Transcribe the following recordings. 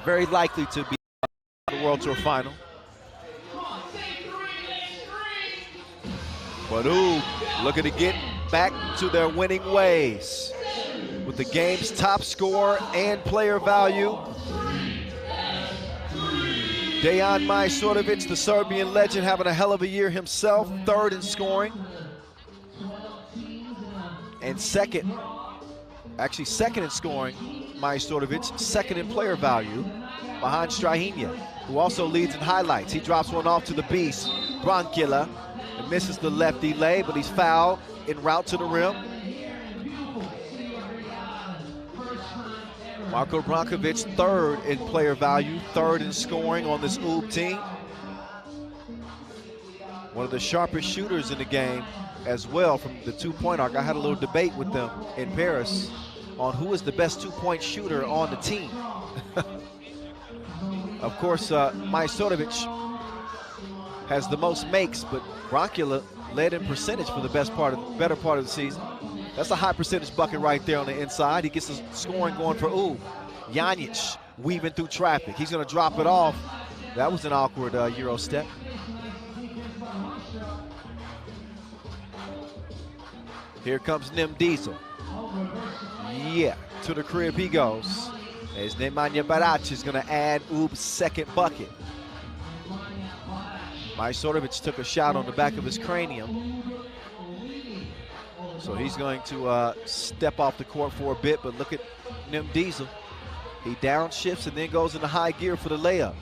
very likely to be in the World Tour final. But looking to get back to their winning ways with the game's top scorer and player value. Dejan Majstorovic, the Serbian legend, having a hell of a year himself, third in scoring. And second in scoring, Majstorovic, second in player value, behind Strahinja, who also leads in highlights. He drops one off to the beast, Branchila, and misses the lefty lay, but he's fouled en route to the rim. Marko Brankovic, third in player value, third in scoring on this UB team. One of the sharpest shooters in the game as well from the two-point arc. I had a little debate with them in Paris on who is the best two-point shooter on the team. Of course, Majstorovic has the most makes, but Branchila led in percentage for the better part of the season. That's a high percentage bucket right there on the inside. He gets the scoring going for Janjic weaving through traffic. He's going to drop it off. That was an awkward Euro step. Here comes Nim Diesel. Yeah, to the crib he goes. As Nemanja Barac is going to add UB's second bucket. Majstorovic took a shot on the back of his cranium. So he's going to step off the court for a bit, but look at Nim Diesel. He downshifts and then goes into high gear for the layup.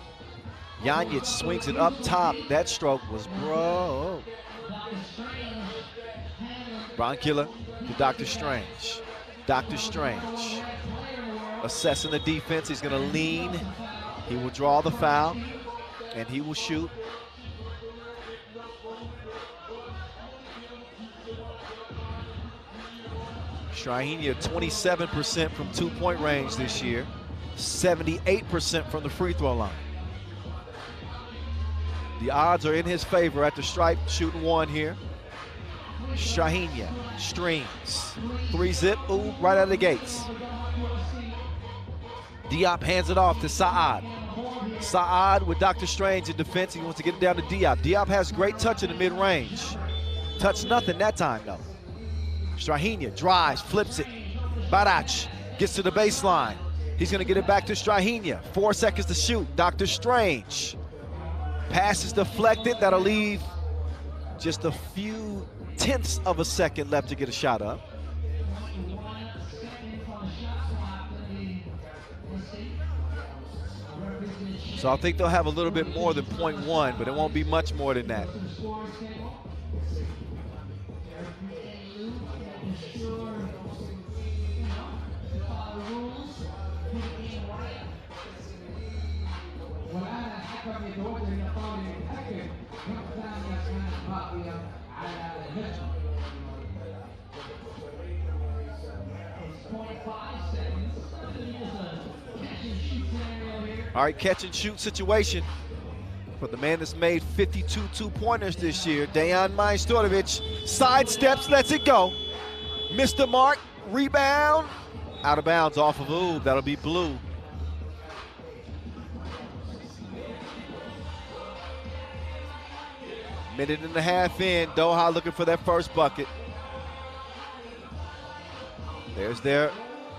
Janjic swings it up top. That stroke was broke. Branchila to Dr. Strange. Dr. Strange assessing the defense. He's going to lean. He will draw the foul, and he will shoot. Strahinja 27% from two-point range this year, 78% from the free throw line. The odds are in his favor at the stripe, shooting one here. Strahinja strings, 3-zip, right out of the gates. Diop hands it off to Saad. Saad with Dr. Strange in defense. He wants to get it down to Diop. Diop has great touch in the mid-range. Touched nothing that time, though. Strahinja drives, flips it. Barac gets to the baseline. He's going to get it back to Strahinja. 4 seconds to shoot. Dr. Strange. Pass is deflected. That'll leave just a few tenths of a second left to get a shot up. So I think they'll have a little bit more than 0.1, but it won't be much more than that. All right, catch and shoot situation for the man that's made 52 two-pointers this year, Dejan Majstorovic. Sidesteps, lets it go. Missed the mark, rebound. Out of bounds off of UB, that'll be blue. Minute and a half in, Doha looking for that first bucket. There's their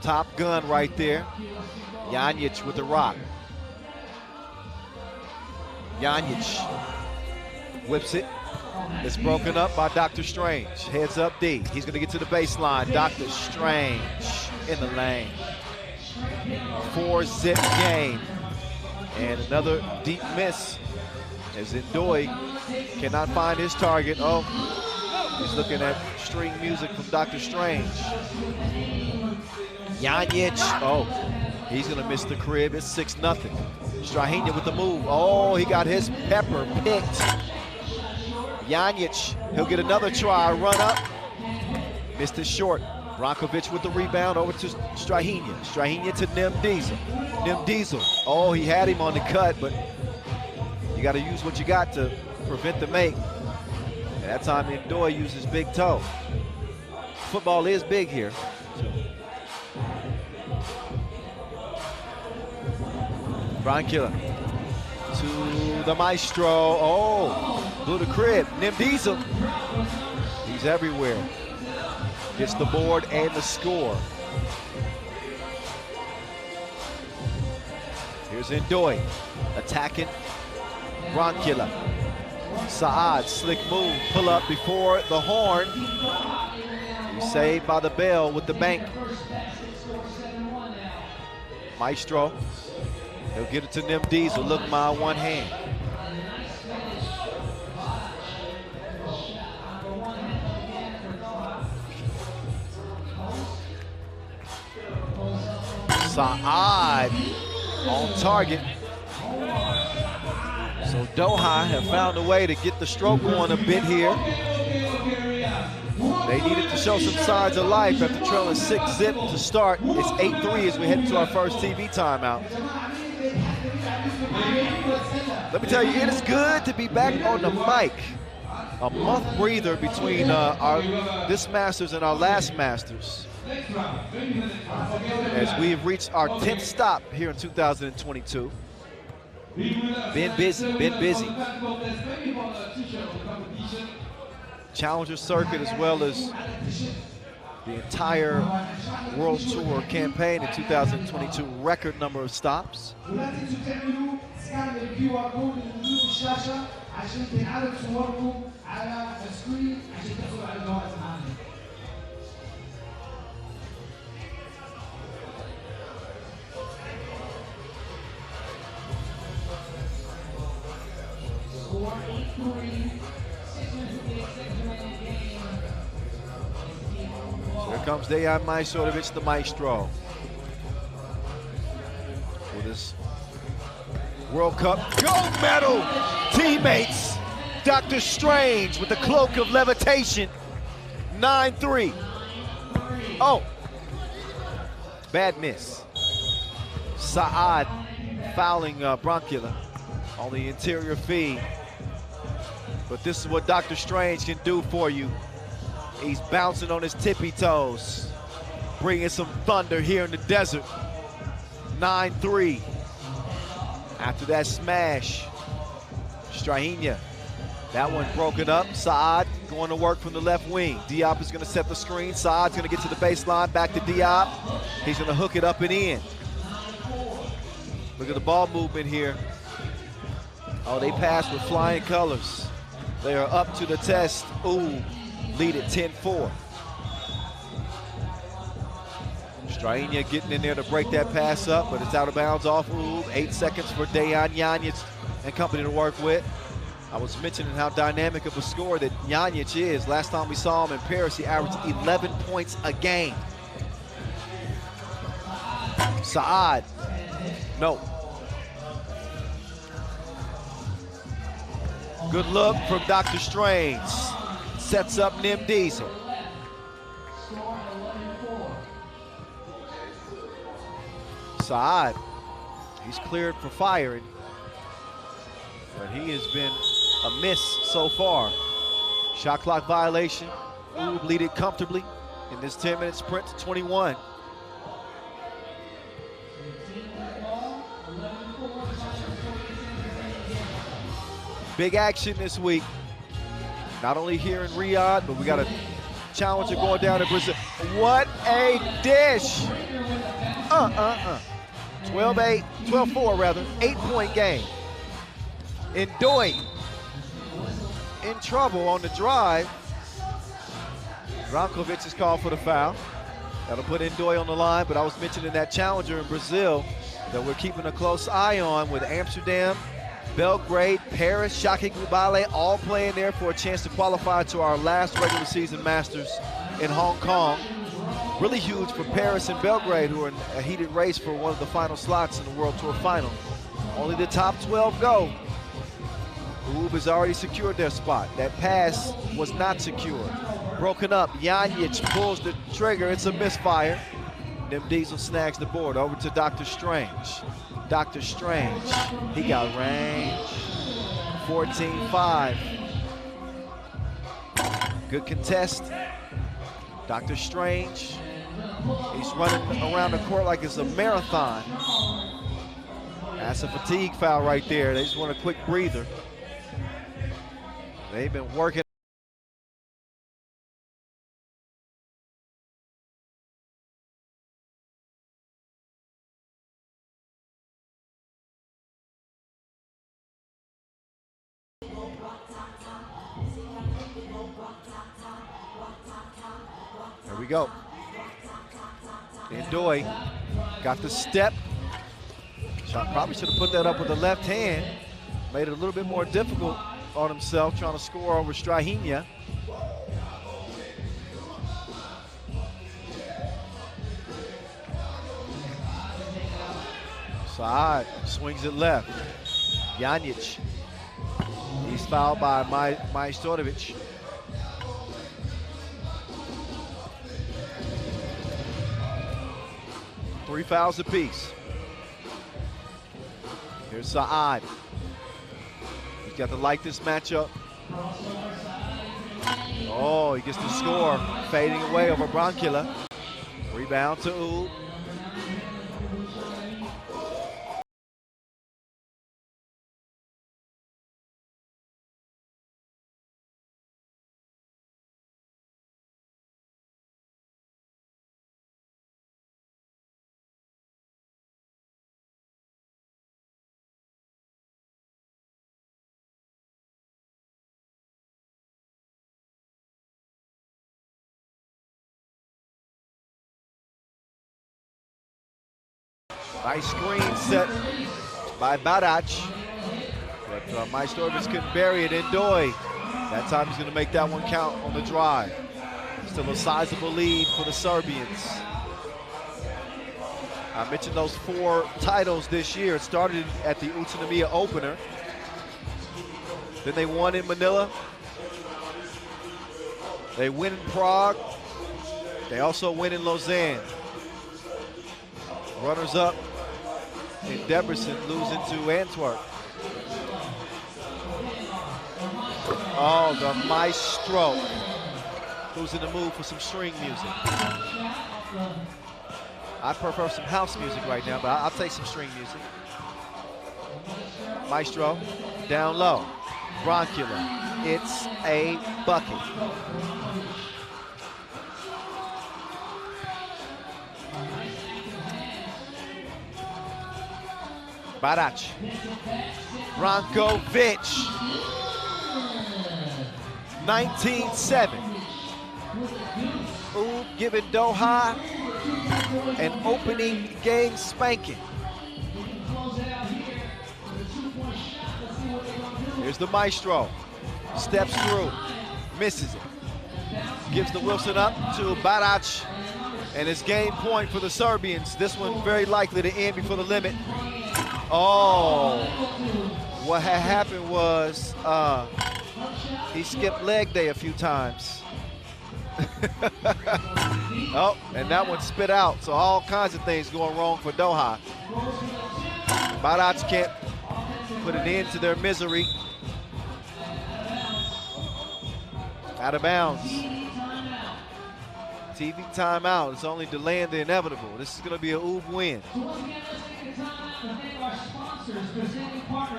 top gun right there. Janjic with the rock. Janjic whips it. It's broken up by Dr. Strange. Heads up D. He's going to get to the baseline. Dr. Strange in the lane. 4-zip game. And another deep miss as Ndoye cannot find his target. Oh, he's looking at string music from Dr. Strange. Janjic, oh, he's going to miss the crib. It's 6-0. Strahinja with the move. Oh, he got his pepper picked. Janjic, he'll get another try, run up. Missed it short. Brankovic with the rebound over to Strahinja. Strahinja to Nim Diesel. Nim Diesel, oh, he had him on the cut, but you got to use what you got to prevent the make. And that time Ndoye used his big toe. Football is big here. Bronkilla to the maestro. Oh, blew the crib. Nim Diesel. He's everywhere. Gets the board and the score. Here's Ndoye attacking Bronkilla. Saad, slick move, pull up before the horn. He's saved by the bell with the bank. Maestro, he'll get it to Nim Diesel. Look, my one hand. Saad on target. So Doha have found a way to get the stroke on a bit here. They needed to show some signs of life after trailing 6-zip to start. It's 8-3 as we head into our first TV timeout. Let me tell you, it is good to be back on the mic. A month breather between this Masters and our last Masters, as we have reached our 10th stop here in 2022. Been busy. Challenger circuit as well as the entire World Tour campaign in 2022, record number of stops. Here comes Dejan Majstorovic, the maestro, with his World Cup gold medal teammates. Dr. Strange with the cloak of levitation. 9-3. Oh, bad miss. Saad fouling Bronkilla on the interior feed. But this is what Dr. Strange can do for you. He's bouncing on his tippy toes, bringing some thunder here in the desert. 9-3. After that smash, Strahinja, that one broken up. Saad going to work from the left wing. Diop is going to set the screen. Saad's going to get to the baseline, back to Diop. He's going to hook it up and in. Look at the ball movement here. Oh, they passed with flying colors. They are up to the test. Ooh, lead at 10-4. Strahinja getting in there to break that pass up, but it's out of bounds off. Ooh, 8 seconds for Dejan Janjic and company to work with. I was mentioning how dynamic of a scorer that Janjic is. Last time we saw him in Paris, he averaged 11 points a game. Saad, no. Good look from Dr. Strange. Sets up Nim Diesel. Saad, he's cleared for firing, but he has been a miss so far. Shot clock violation. Ooh, lead it comfortably in this 10-minute sprint to 21. Big action this week, not only here in Riyadh, but we got a challenger going down in Brazil. What a dish! 12-8, 12-4 rather, 8-point game. Ndoye in trouble on the drive. Brankovic is called for the foul. That'll put Ndoye on the line, but I was mentioning that challenger in Brazil that we're keeping a close eye on, with Amsterdam, Belgrade, Paris, Shaki Kubale all playing there for a chance to qualify to our last regular season Masters in Hong Kong. Really huge for Paris and Belgrade, who are in a heated race for one of the final slots in the World Tour final. Only the top 12 go. Oob has already secured their spot. That pass was not secure. Broken up, Janjic pulls the trigger, it's a misfire. Nim Diesel snags the board, over to Dr. Strange. Dr. Strange, he got range. 14-5. Good contest. Dr. Strange, he's running around the court like it's a marathon. That's a fatigue foul right there. They just want a quick breather. They've been working. There we go. Ndoye got the step. Shot probably should have put that up with the left hand. Made it a little bit more difficult on himself trying to score over Strahinja. Saad swings it left. Janjic. He's fouled by Majstorovic. Three fouls apiece. Here's Saad. He's got to like this matchup. Oh, he gets the score. Fading away over Bronkila. Rebound to Oob. Nice screen set by Barac, but Majstorovic couldn't bury it. Ndoye, that time he's going to make that one count on the drive. Still a sizable lead for the Serbians. I mentioned those 4 titles this year. It started at the Utsunomiya opener. Then they won in Manila. They win in Prague. They also win in Lausanne. Runners up in Debrecen losing to Antwerp. Oh, the maestro. Who's in the mood for some string music? I prefer some house music right now, but I'll take some string music. Maestro, down low. Bronkila, it's a bucket. Barac, Brankovic, 19-7. Oob giving Doha an opening game spanking. Here's the Maestro, steps through, misses it. Gives the Wilson up to Barac, and it's game point for the Serbians. This one very likely to end before the limit. Oh, what had happened was he skipped leg day a few times. Oh, and that one spit out. So all kinds of things going wrong for Doha. Barac can't put an end to their misery. Out of bounds. TV timeout. It's only delaying the inevitable. This is going to be a Oob win.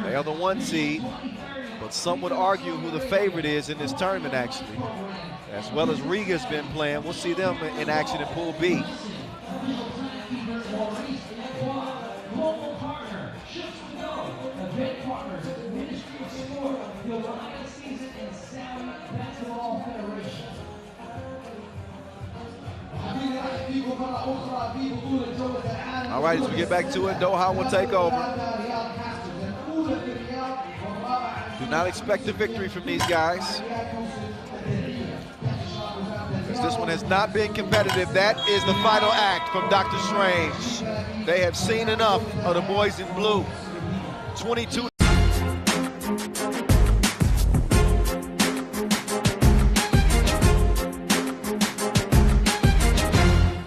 They are the 1 seed, but some would argue who the favorite is in this tournament, actually. As well as Riga's been playing, we'll see them in action in Pool B. All right, as we get back to it, Doha will take over. Do not expect a victory from these guys, because this one has not been competitive. That is the final act from Dr. Strange. They have seen enough of the boys in blue. 22